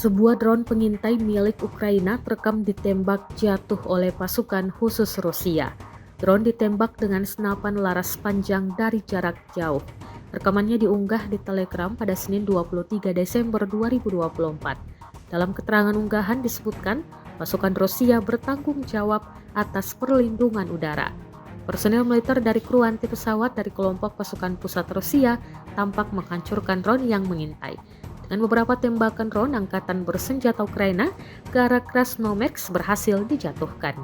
Sebuah drone pengintai milik Ukraina terekam ditembak jatuh oleh pasukan khusus Rusia. Drone ditembak dengan senapan laras panjang dari jarak jauh. Rekamannya diunggah di Telegram pada Senin 23 Desember 2024. Dalam keterangan unggahan disebutkan, pasukan Rusia bertanggung jawab atas perlindungan udara. Personel militer dari kru anti pesawat dari kelompok pasukan pusat Rusia tampak menghancurkan drone yang mengintai. Dengan beberapa tembakan drone angkatan bersenjata Ukraina ke arah Krasnomex berhasil dijatuhkan.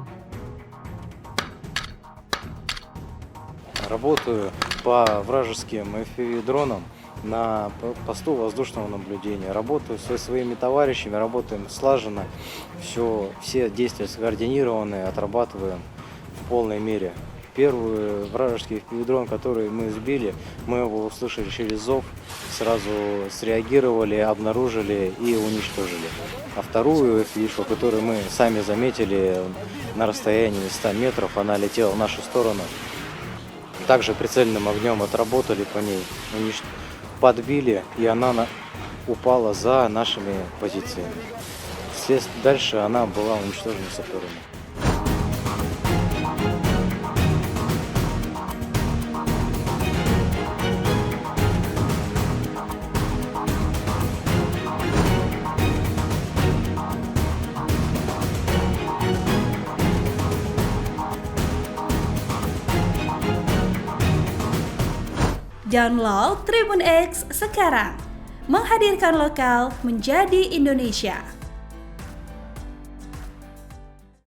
Работаю по вражеским FPV-дронам на посту воздушного наблюдения. Работаю со своими товарищами, работаем слаженно, все действия скоординированы, отрабатываем в полной мере. Первый вражеский FPV-дрон, который мы сбили, мы его услышали через зов, сразу среагировали, обнаружили и уничтожили. А вторую FPV, которую мы сами заметили на расстоянии 100 метров, она летела в нашу сторону. Также прицельным огнем отработали по ней, подбили, и она упала за нашими позициями. Дальше она была уничтожена саперами. Download Tribun X sekarang, menghadirkan lokal menjadi Indonesia.